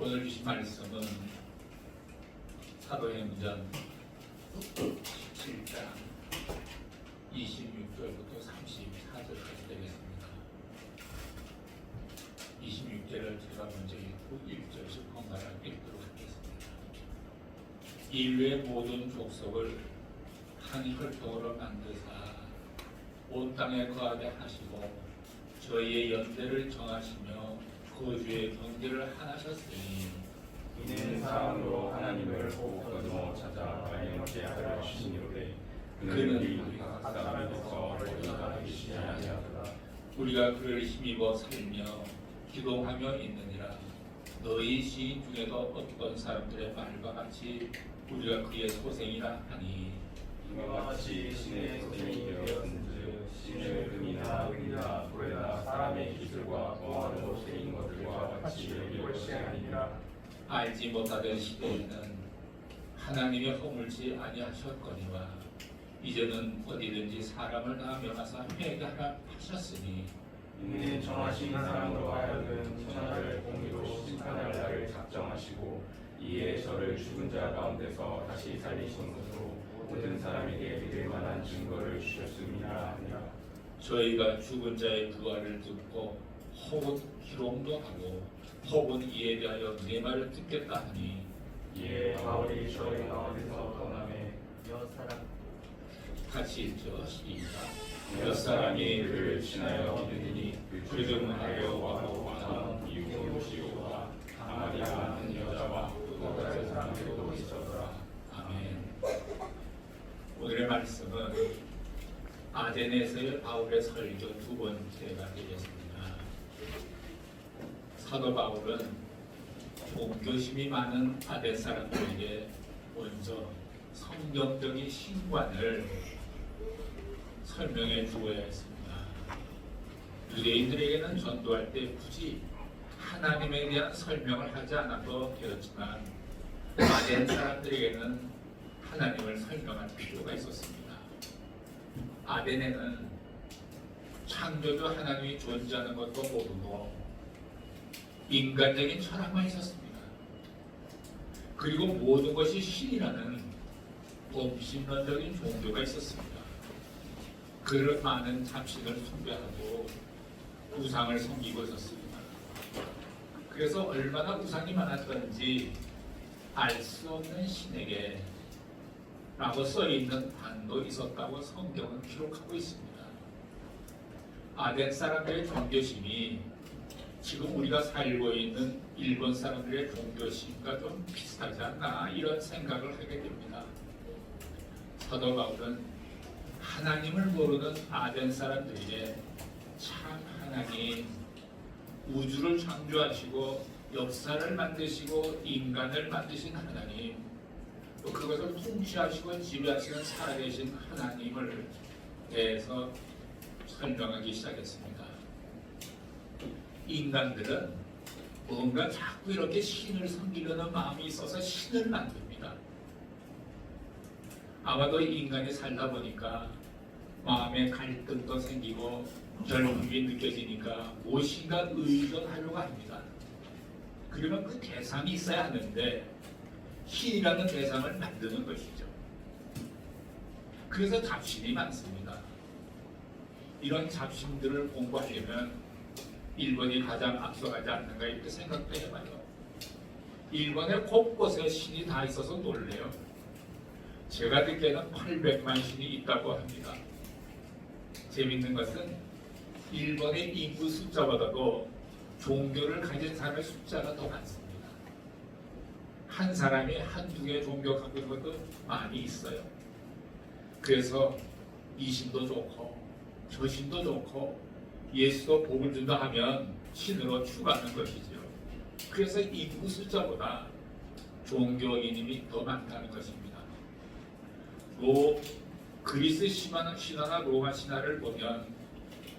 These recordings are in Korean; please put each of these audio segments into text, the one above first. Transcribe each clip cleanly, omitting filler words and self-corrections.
오늘 주신 말씀은 사도행전 17장 26절부터 34절까지 되겠습니다. 26절을 제가 먼저 읽고 1절씩 번갈아 읽도록 하겠습니다. 인류의 모든 족속을 한 혈통으로 만드사 온 땅에 거하게 하시고 저희의 연대를 정하시며 거주의 경계를 하나셨으니 이는 사랑으로 하나님을 거두어 찾아 말씀없이 아들을 주시니로되 그는 우리가 각 사람이 돼서 우리가 계시지 아니하더라. 우리가 그를 힘입어 살며 기동하며 있느니라. 너희 시인 중에도 어떤 사람들의 말과 같이 우리가 그의 소생이라 하니 이와 같이 신의 소생이 되었은즉 신의 금이나 은이나 돌에나 사람의 기술과 공화로 못생긴 것들과 같이 여길 것이 아니니라. 알지 못하던 시대에는 하나님이 허물지 아니하셨거니와 이제는 어디든지 사람을 다 명하사 회개하라 하셨으니 이는 정하신 사람으로 하여금 천하를 공의로 심판할 날을 작정하시고 이에 저를 죽은 자 가운데서 다시 살리신 것으로 모든 사람에게 믿을 만한 증거를 주셨음이라 하니라. 저희가 죽은 자의 부활을 듣고 혹은 기롱도 하고 혹은 이에 대하여 내 말을 듣겠다 하니 이에 바울이 저희 가운데서 떠나매 여 사람 같이 읽죠. 시작. 몇 사람이 그를 친하여 믿으니 불금하여 와도 왕은 이웃이오와 가마리아 하는 여자와 또 다른 사람들도 있었더라. 아멘. 오늘의 말씀은 아데네에서의 바울의 설교 두 번째가 되겠습니다. 사도 바울은 종교심이 많은 아덴 사람들에게 먼저 성경적인 신관을 설명해 주어야 했습니다. 유대인들에게는 전도할 때 굳이 하나님에 대한 설명을 하지 않아도 되었지만 아덴 사람들에게는 하나님을 설명할 필요가 있었습니다. 아덴에는 창조주 하나님이 존재하는 것도 모르고 인간적인 철학만 있었습니다. 그리고 모든 것이 신이라는 범신론적인 종교가 있었습니다. 그런 많은 잡신을 숭배하고 우상을 섬기고 있었습니다. 그래서 얼마나 우상이 많았던지 알 수 없는 신에게 라고 써있는 반도 있었다고 성경은 기록하고 있습니다. 아덴 사람들의 종교심이 지금 우리가 살고 있는 일본 사람들의 종교심과 좀 비슷하지 않나 이런 생각을 하게 됩니다. 사도 바울은 하나님을 모르는 아덴 사람들에게 참 하나님 우주를 창조하시고 역사를 만드시고 인간을 만드신 하나님 또 그것을 통치하시고 지배하시는 살아계신 하나님을 대해서 설명하기 시작했습니다. 인간들은 뭔가 자꾸 이렇게 신을 섬기려는 마음이 있어서 신을 만듭니다. 아마도 인간이 살다 보니까 마음에 갈등도 생기고 결핍이 느껴지니까 무엇인가 의존하려고 합니다. 그러면 그 대상이 있어야 하는데 신이라는 대상을 만드는 것이죠. 그래서 잡신이 많습니다. 이런 잡신들을 공부하려면 일본이 가장 앞서가지 않는가 이렇게 생각도 해봐요. 일본의 곳곳에 신이 다 있어서 놀래요. 제가 듣기에는 800만 신이 있다고 합니다. 재밌는 것은 일본의 인구 숫자보다도 종교를 가진 사람의 숫자가 더 많습니다. 한 사람이 한두 개의 종교 갖고 있는 것도 많이 있어요. 그래서 이 신도 좋고 저 신도 좋고 예수도 복을 준다 하면 신으로 추구하는 것이죠. 그래서 인구 숫자보다 종교인이 더 많다는 것입니다. 그리스 신화나 로마 신화를 보면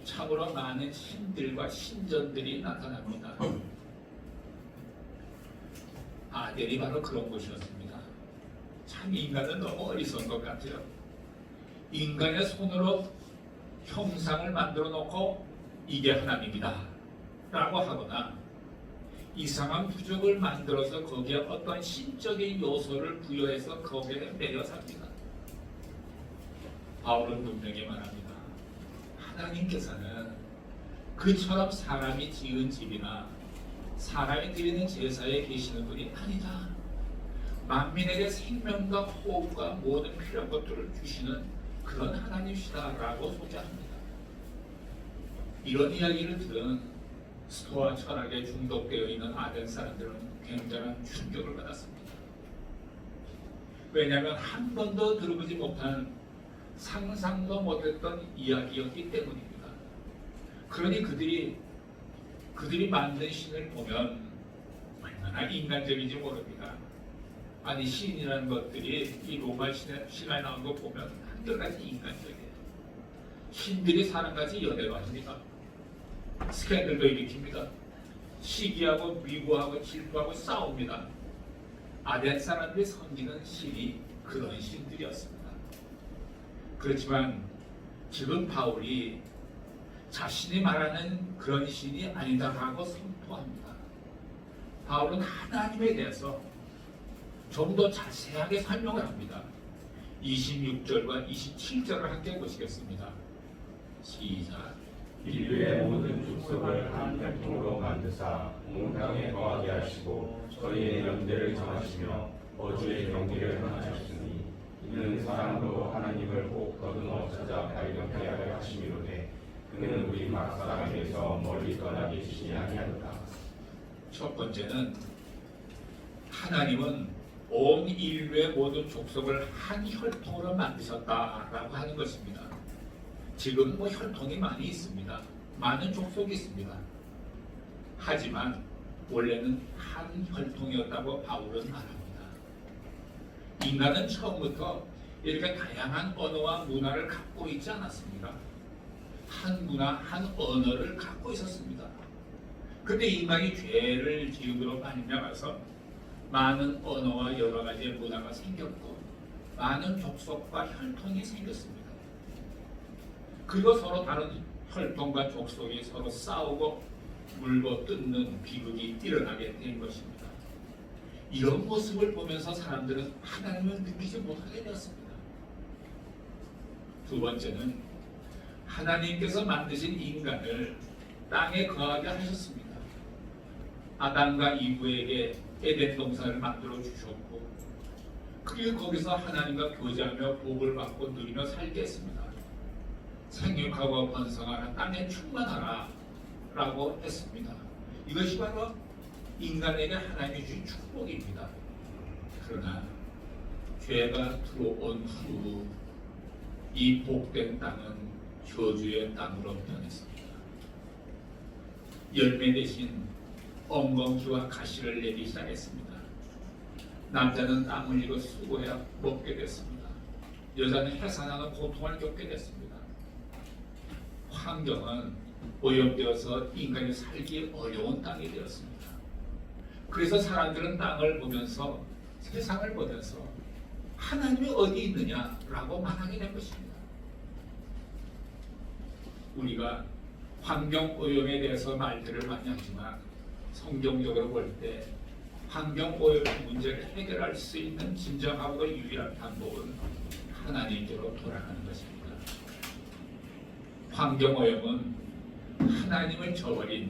참으로 많은 신들과 신전들이 나타납니다. 아덴이 바로 그런 곳이었습니다. 참 인간은 너무 어리석은 것 같아요. 인간의 손으로 형상을 만들어 놓고 이게 하나님이다 라고 하거나 이상한 부족을 만들어서 거기에 어떤 신적인 요소를 부여해서 거기에 매여 삽니다. 바울은 분명히 말합니다. 하나님께서는 그처럼 사람이 지은 집이나 사람이 드리는 제사에 계시는 분이 아니다. 만민에게 생명과 호흡과 모든 필요한 것들을 주시는 그런 하나님이시다라고 소개합니다. 이런 이야기를 들은 스토아 철학에 중독되어 있는 아덴 사람들은 굉장한 충격을 받았습니다. 왜냐하면 한 번도 들어보지 못한 상상도 못했던 이야기였기 때문입니다. 그러니 그들이 만든 신을 보면 얼마나 인간적인지 모릅니다. 아니 신이라는 것들이 이 로마 신화에 나온 거 보면 한결같이 인간적이에요. 신들이 사람같이 연애를 하십니다. 스캔들도 일으킵니다. 시기하고 미고하고 질투하고 싸웁니다. 아덴 사람들이 섬기는 신이 그런 신들이었습니다. 그렇지만 지금 바울이 자신이 말하는 그런 신이 아니다라고 선포합니다. 바울은 하나님에 대해서 좀 더 자세하게 설명을 합니다. 26절과 27절을 함께 보시겠습니다. 시작. 인류의 모든 족속을 한 혈통으로 만드사 온 땅에 거하게 하시고 저희의 연대를 정하시며 어주의 경계를 정하셨으니 이는 사람도 하나님을 꼭 더듬어 찾아 발견하게 하려 하심이로되 그는 우리 각 사람에게서 멀리 떠나 계시지 아니하노라. 첫 번째는 하나님은 온 인류의 모든 족속을 한 혈통으로 만드셨다라고 하는 것입니다. 지금 혈통이 많이 있습니다. 많은 족속이 있습니다. 하지만 원래는 한 혈통이었다고 바울은 말합니다. 인간은 처음부터 이렇게 다양한 언어와 문화를 갖고 있지 않았습니다. 한 문화, 한 언어를 갖고 있었습니다. 근데 인간이 죄를 지음으로 말미암아서 많은 언어와 여러 가지의 문화가 생겼고 많은 족속과 혈통이 생겼습니다. 그리고 서로 다른 혈통과 족속이 서로 싸우고 물고 뜯는 비극이 일어나게 된 것입니다. 이런 모습을 보면서 사람들은 하나님을 느끼지 못하게 되었습니다. 두 번째는 하나님께서 만드신 인간을 땅에 거하게 하셨습니다. 아담과 이브에게 에덴 동산을 만들어 주셨고 그리고 거기서 하나님과 교제하며 복을 받고 누리며 살게 했습니다. 생육하고 번성하라 땅에 충만하라 라고 했습니다. 이것이 바로 인간에게 하나님이 주신 축복입니다. 그러나 죄가 들어온 후 이 복된 땅은 저주의 땅으로 변했습니다. 열매 대신 엉겅퀴와 가시를 내기 시작했습니다. 남자는 땀 흘리고 수고해야 먹게 됐습니다. 여자는 해산하는 고통을 겪게 됐습니다. 환경은 오염되어서 인간이 살기 어려운 땅이 되었습니다. 그래서 사람들은 땅을 보면서 세상을 보면서 하나님이 어디 있느냐라고 말하게 된 것입니다. 우리가 환경 오염에 대해서 말들을 많이 하지만 성경적으로 볼 때 환경 오염 문제를 해결할 수 있는 진정하고 유일한 방법은 하나님께로 돌아가는 것입니다. 환경 오염은 하나님을 저버린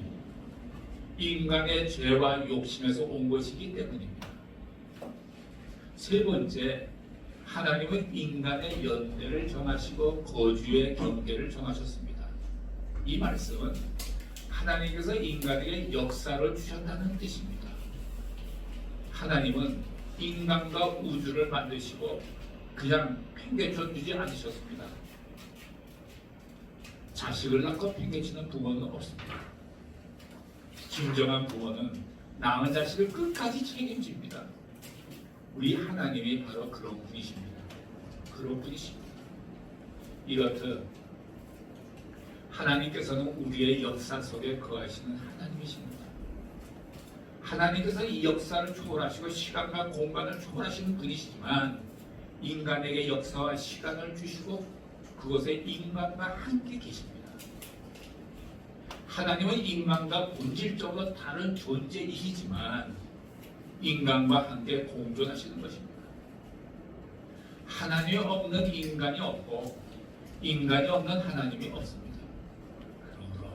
인간의 죄와 욕심에서 온 것이기 때문입니다. 세 번째, 하나님은 인간의 연대를 정하시고 거주의 경계를 정하셨습니다. 이 말씀은 하나님께서 인간에게 역사를 주셨다는 뜻입니다. 하나님은 인간과 우주를 만드시고 그냥 팽개쳐 주지 않으셨습니다. 자식을 낳고 팽개치는 부모는 없습니다. 진정한 부모는 낳은 자식을 끝까지 책임집니다. 우리 하나님이 바로 그런 분이십니다. 그런 분이십니다. 이렇듯 하나님께서는 우리의 역사 속에 거하시는 하나님이십니다. 하나님께서 이 역사를 초월하시고 시간과 공간을 초월하시는 분이시지만 인간에게 역사와 시간을 주시고 그곳에 인간과 함께 계십니다. 하나님은 인간과 본질적으로 다른 존재이시지만 인간과 함께 공존하시는 것입니다. 하나님이 없는 인간이 없고 인간이 없는 하나님이 없습니다. 그러므로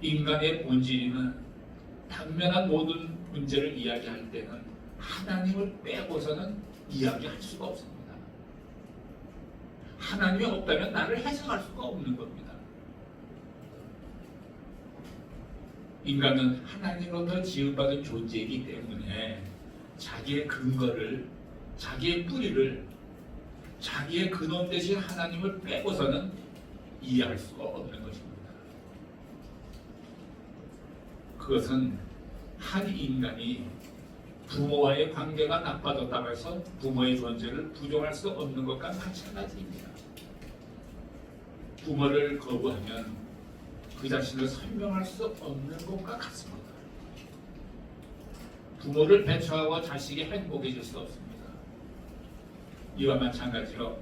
인간의 본질은 당면한 모든 문제를 이야기할 때는 하나님을 빼고서는 이야기할 수가 없습니다. 하나님이 없다면 나를 해석할 수가 없는 겁니다. 인간은 하나님으로부터 지음받은 존재이기 때문에 자기의 근거를, 자기의 뿌리를, 자기의 근원 대신 하나님을 빼고서는 이해할 수가 없는 것입니다. 그것은 한 인간이 부모와의 관계가 나빠졌다고 해서 부모의 존재를 부정할 수 없는 것과 마찬가지입니다. 부모를 거부하면 그 자신을 설명할 수 없는 것과 같습니다. 부모를 배척하고 자식이 행복해질 수 없습니다. 이와 마찬가지로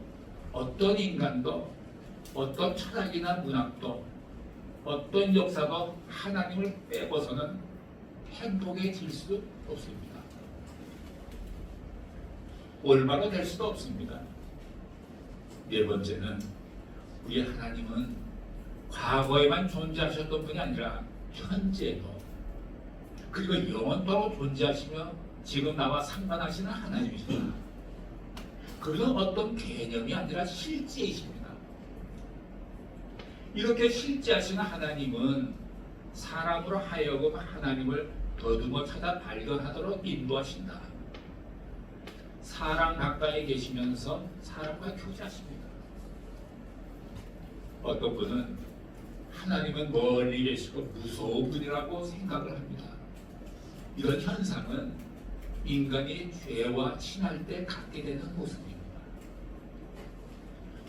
어떤 인간도 어떤 철학이나 문학도 어떤 역사도 하나님을 빼고서는 행복해질 수 없습니다. 올바로 될 수도 없습니다. 네 번째는 우리 하나님은 과거에만 존재하셨던 분이 아니라 현재도 그리고 영원토록 존재하시며 지금 나와 상관하시는 하나님이십니다. 그것은 어떤 개념이 아니라 실제이십니다. 이렇게 실제하시는 하나님은 사람으로 하여금 하나님을 더듬어 찾아 발견하도록 인도하신다. 사람 가까이 계시면서 사람과 교제하십니다. 어떤 분은 하나님은 멀리 계시고 무서운 분이라고 생각을 합니다. 이런 현상은 인간이 죄와 친할 때 갖게 되는 모습입니다.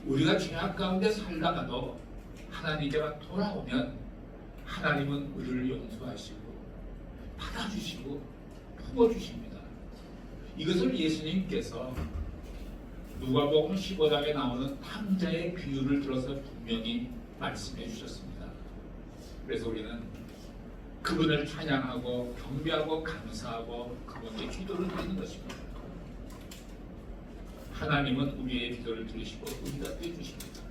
우리가 죄악 가운데 살다가도 하나님께만 돌아오면 하나님은 우리를 용서하시고 받아주시고 품어주십니다. 이것을 예수님께서 누가복음 15장에 나오는 탕자의 비유를 들어서 분명히 말씀해 주셨습니다. 그래서 우리는 그분을 찬양하고 경배하고 감사하고 그분께 기도를 드리는 것입니다. 하나님은 우리의 기도를 들으시고 응답해 주십니다.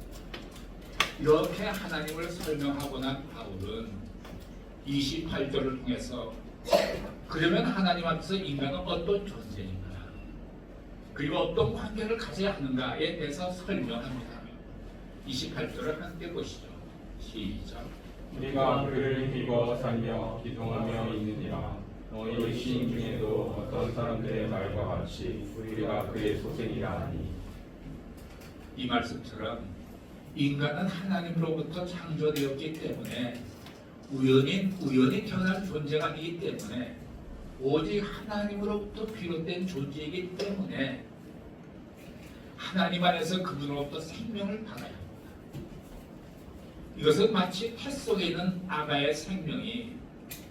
이렇게 하나님을 설명하고 난 바울은 28절을 통해서 그러면 하나님 앞에서 인간은 어떤 존재인가 그리고 어떤 관계를 가져야 하는가에 대해서 설명합니다. 28절을 함께 보시죠. 시작. 우리가 그를 믿어 살며 기동하며 있느니라. 너희 시인 중에도 어떤 사람들의 말과 같이 우리가 그의 소생이라 하니. 이 말씀처럼 인간은 하나님으로부터 창조되었기 때문에 우연히 태어난 존재가 아니기 때문에 오직 하나님으로부터 비롯된 존재이기 때문에 하나님 안에서 그분으로부터 생명을 받아야 합니다. 이것은 마치 태 속에 있는 아가의 생명이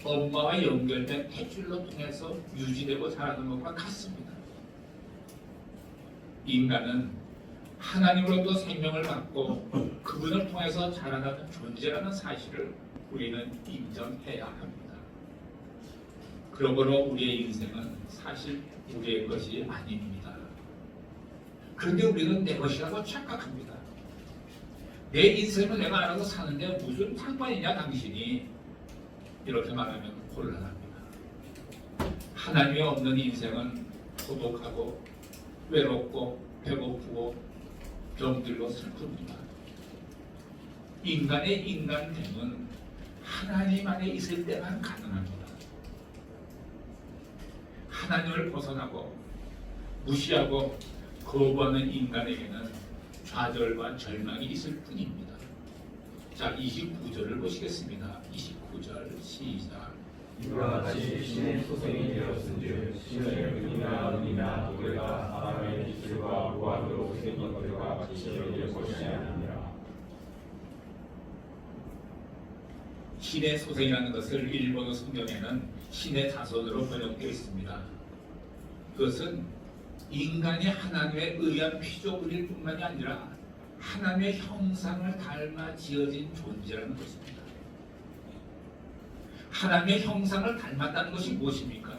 엄마와 연결된 탯줄로 통해서 유지되고 자라는 것과 같습니다. 인간은 하나님으로부터 생명을 받고 그분을 통해서 자라나는 존재라는 사실을 우리는 인정해야 합니다. 그러므로 우리의 인생은 사실 우리의 것이 아닙니다. 그런데 우리는 내 것이라고 착각합니다. 내 인생을 내가 알아서 사는데 무슨 상관이냐 당신이, 이렇게 말하면 곤란합니다. 하나님이 없는 인생은 고독하고 외롭고 배고프고 병들고 슬픕니다. 인간의 인간됨은 하나님 안에 있을 때만 가능합니다. 하나님을 벗어나고 무시하고 거부하는 인간에게는 좌절과 절망이 있을 뿐입니다. 자, 29절을 보시겠습니다. 29절 시작. 이와 같이 신의 소생이 되었은즉 신의 은이나 노래가 사람의 기술과 무한으로 생긴 것과 같이 될 것이 아니니라. 신의 소생이라는 것을 일본어 성경에는 신의 자손으로 번역되어 있습니다. 그것은 인간이 하나님에 의한 피조물일 뿐만이 아니라 하나님의 형상을 닮아 지어진 존재라는 것입니다. 하나님의 형상을 닮았다는 것이 무엇입니까?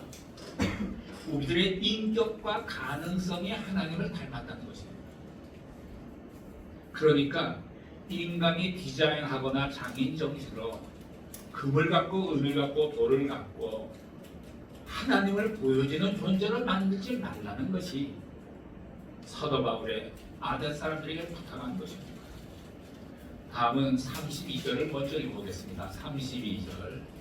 우리들의 인격과 가능성이 하나님을 닮았다는 것입니다. 그러니까 인간이 디자인하거나 장인 정신으로 금을 갖고 은을 갖고 돌을 갖고 하나님을 보여주는 존재를 만들지 말라는 것이 사도 바울의 아덴 사람들에게 부탁한 것입니다. 다음은 32절을 먼저 읽어보겠습니다. 32절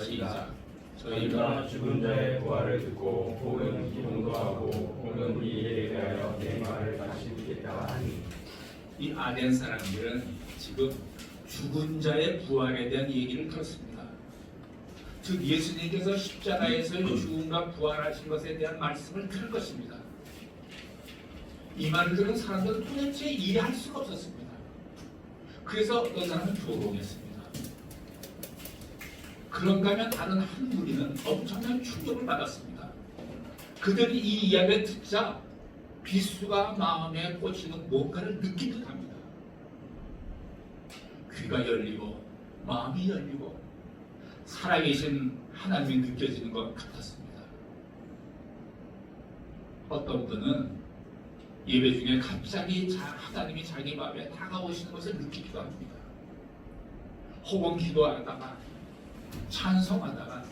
시작. 저희가 죽은 자의 부활을 듣고 혹은 기도도 하고 혹은 이에 대하여 내 말을 다시 듣겠다 하니, 이 아덴 사람들은 지금 죽은 자의 부활에 대한 얘기를 들었습니다. 즉 예수님께서 십자가에서 죽음과 부활하신 것에 대한 말씀을 들을 것입니다. 이 말을 들은 사람들은 도대체 이해할 수가 없었습니다. 그래서 어떤 사람은 조롱했습니다. 그런가 하면 다른 한 무리는 엄청난 충격을 받았습니다. 그들이 이 이야기를 듣자 비수가 마음에 꽂히는 뭔가를 느낀 듯합니다. 귀가 열리고 마음이 열리고 살아계신 하나님이 느껴지는 것 같았습니다. 어떤 분은 예배 중에 갑자기 하나님이 자기 마음에 다가오시는 것을 느끼기도 합니다. 혹은 기도하다가 찬송하다가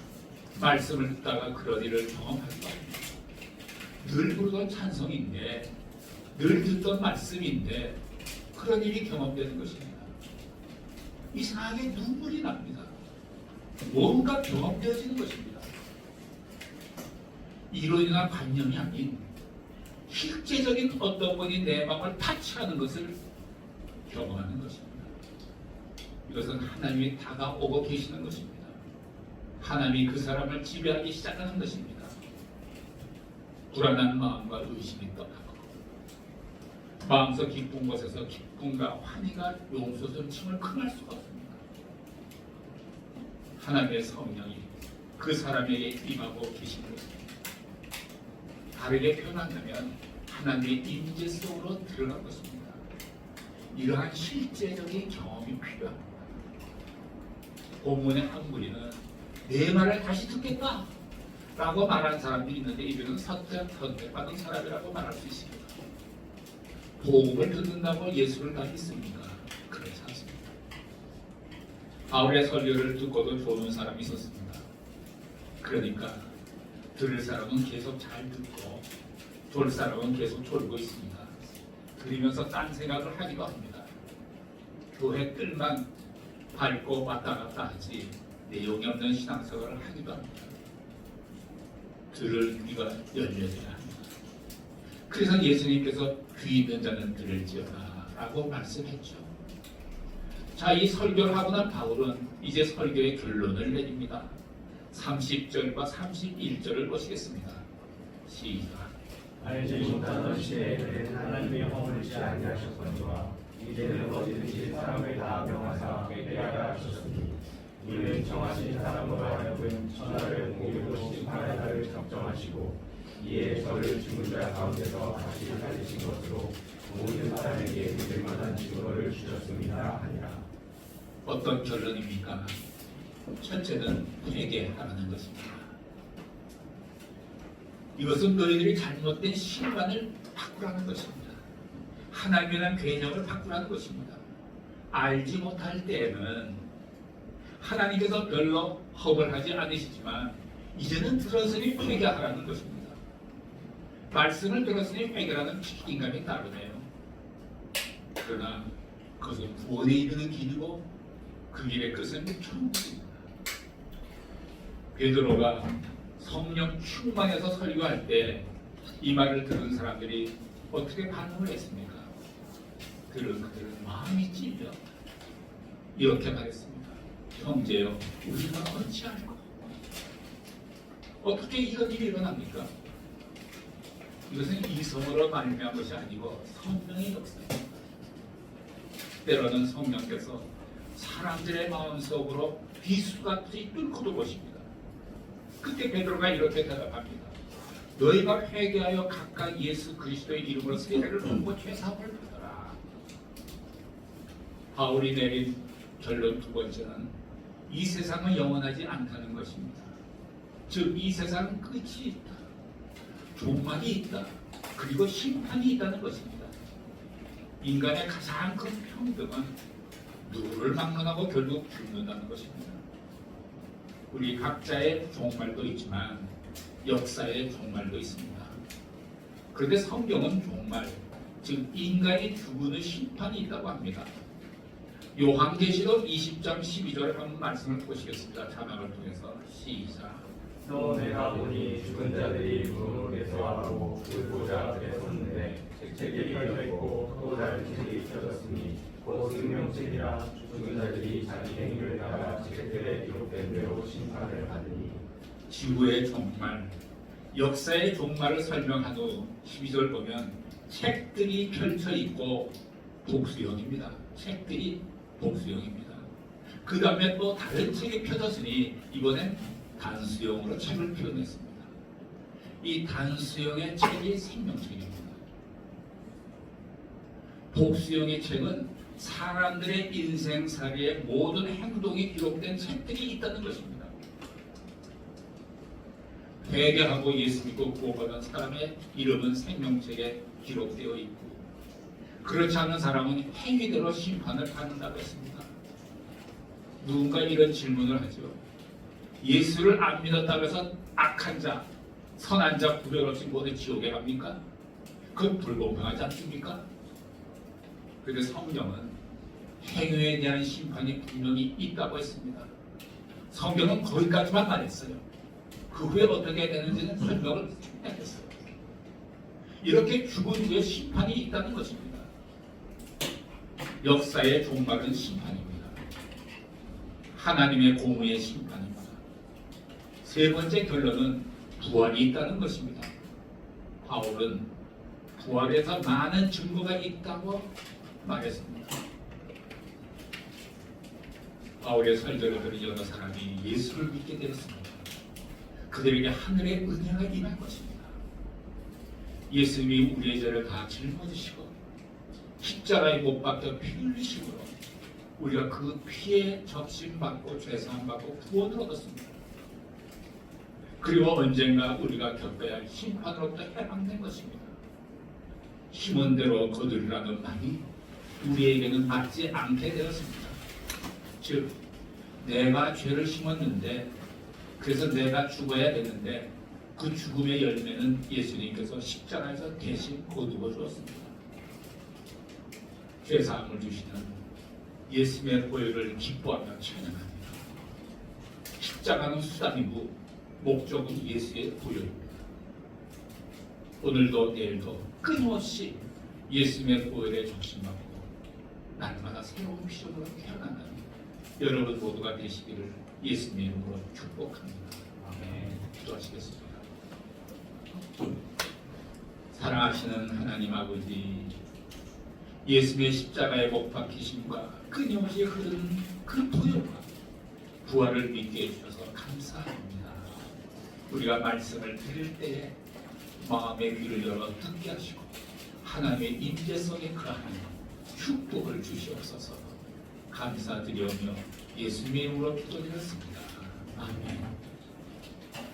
말씀을 듣다가 그런 일을 경험하기도 합니다. 늘 부르던 찬송인데 늘 듣던 말씀인데 그런 일이 경험되는 것입니다. 이상하게 눈물이 납니다. 뭔가 경험되어지는 것입니다. 이론이나 관념이 아닌 실제적인 어떤 분이 내 마음을 타치하는 것을 경험하는 것입니다. 이것은 하나님이 다가오고 계시는 것입니다. 하나님이 그 사람을 지배하기 시작하는 것입니다. 불안한 마음과 의심이 떠나고 마음속 기쁜 곳에서 기쁨과 환희가 용솟음침을 금할 수가 없습니다. 하나님의 성령이 그 사람에게 임하고 계신 것입니다. 다르게 표현한다면 하나님의 임재 속으로 들어간 것입니다. 이러한 실제적인 경험이 필요합니다. 본문의 한 무리는 내 말을 다시 듣겠다 라고 말하는 사람들이 있는데 이들은 선택받은 사람이라고 말할 수 있습니다. 복음을 듣는다고 예수를 다 믿습니까? 그렇지 않습니다. 바울의 설교를 듣고도 좋은 사람이 있었습니다. 그러니까 들을 사람은 계속 잘 듣고 졸 사람은 계속 졸고 있습니다. 들으면서 딴 생각을 하기도 합니다. 교회 뜰만 밟고 왔다 갔다 하지 내용이 없는 신앙생활을 하기도 합니다. 들을 귀가 열려져야 합니다. 그래서 예수님께서 귀 있는 자는 들을지어다 라고 말씀했죠. 자, 이 설교를 하고 난 바울은 이제 설교의 결론을 내립니다. 30절과 31절을 보시겠습니다. 시작. 알지 못하던 시대에는 하나님의 허물지 아니하셨거니와 이제는 어디든지 사람을 다 명하사 회개하게 하셨으니 이는 정하신 사람으로 하여금 천하를 공의로 심판할 날을 작정하시고 이에 저를 죽은 자 가운데서 다시 살리신 것으로 모든 사람에게 믿을 만한 증거를 주셨습니다 하니라. 어떤 결론입니까? 첫째는 회개하라는 것입니다. 이것은 너희들이 잘못된 신관을 바꾸라는 것입니다. 하나님이라는 개념을 바꾸라는 것입니다. 알지 못할 때에는 하나님께서 별로 허물하지 않으시지만 이제는 들었으니 회개하라는 것입니다. 말씀을 들었으니 회개라는 책임감이 따르네요. 그러나 그것은 구원에 이르는 길이고 그 길의 끝은 천국입니다. 베드로가 성령 충만해서 설교할 때 이 말을 들은 사람들이 어떻게 반응을 했습니까? 그들은 마음이 찔려 이렇게 말했습니다. 형제여, 우리가 어찌할까? 어떻게 이런 일이 일어납니까? 이것은 이성으로 말미암은 것이 아니고 성령의 역사입니다. 때로는 성령께서 사람들의 마음속으로 비수같이 뚫고 들어오십니다. 그때 베드로가 이렇게 대답합니다. 너희가 회개하여 각각 예수 그리스도의 이름으로 세례를 받고 죄사함을 받아라. 바울이 내린 결론 두 번째는 이 세상은 영원하지 않다는 것입니다. 즉 이 세상은 끝이 있다. 종말이 있다. 그리고 심판이 있다는 것입니다. 인간의 가장 큰 평등은 누구를 막론하고 결국 죽는다는 것입니다. 우리 각자의 종말도 있지만 역사의 종말도 있습니다. 그런데 성경은 종말, 즉 인간이 죽는 심판이 있다고 합니다. 요한계시록 20장 12절에 한번 말씀을 보시겠습니다. 자막을 통해서 시작. 또 내가 보니 죽은 자들이 무덤에서 하고 그 보좌 앞에 섰는데 책이 펴져 있고 또 다른 책이 펴졌으니 곧 생명책이라 죽은 자들이 자기 행위를 따라 책들에 기록된 대로 심판을 받으니. 지구의 종말, 역사의 종말을 설명한 후 12절 보면 책들이 펼쳐 있고 복수형입니다. 책들이 복수형입니다. 그 다음에 또 다른 책이 펴졌으니 이번엔 단수형으로 책을 표현했습니다. 이 단수형의 책이 생명책입니다. 복수형의 책은 사람들의 인생살이의 모든 행동이 기록된 책들이 있다는 것입니다. 회개하고 예수 믿고 구원받은 사람의 이름은 생명책에 기록되어 있고, 그렇지 않은 사람은 행위대로 심판을 받는다고 했습니다. 누군가 이런 질문을 하죠. 예수를 안 믿었다고 해서 악한 자, 선한 자 구별 없이 모두 지옥에 갑니까? 그건 불공평하지 않습니까? 그런데 성경은 행위에 대한 심판이 분명히 있다고 했습니다. 성경은 거기까지만 말했어요. 그 후에 어떻게 되는지는 설명을 못했어요. 이렇게 죽은 후에 심판이 있다는 것입니다. 역사의 종말은 심판입니다. 하나님의 공의의 심판입니다. 세 번째 결론은 부활이 있다는 것입니다. 바울은 부활에서 많은 증거가 있다고 말했습니다. 바울의 설교를 들은 여러 사람이 예수를 믿게 되었습니다. 그들에게 하늘의 은혜가 임할 것입니다. 예수님이 우리의 죄를 다 짊어지시고 십자가에 못 박혀 피 흘리심으로 우리가 그 피에 접신받고 죄사함받고 구원을 얻었습니다. 그리고 언젠가 우리가 겪어야 할 심판으로부터 해방된 것입니다. 심은 대로 거두리라는 말이 우리에게는 맞지 않게 되었습니다. 즉 내가 죄를 심었는데 그래서 내가 죽어야 되는데 그 죽음의 열매는 예수님께서 십자가에서 대신 거두어 주었습니다. 죄사함을 주시는 예수님의 보혈을 기뻐하며 찬양합니다. 십자가는 수단이고 목적은 예수의 보혈입니다. 오늘도 내일도 끊임없이 예수님의 보혈에 적신받고 날마다 새로운 피조물로 태어나는 여러분 모두가 되시기를 예수님의 이름으로 축복합니다. 아멘. 기도하시겠습니다. 사랑하시는 하나님 아버지, 예수님의 십자가에 못 박히심과 끊임없이 흐르는 그 보혈과 부활을 믿게 해주셔서 감사합니다. 우리가 말씀을 들을 때에 마음의 귀를 열어 듣게 하시고 하나님의 임재성에 그하는 축복을 주시옵소서. 감사드리오며 예수님의 이름으로 기도드렸습니다. 아멘.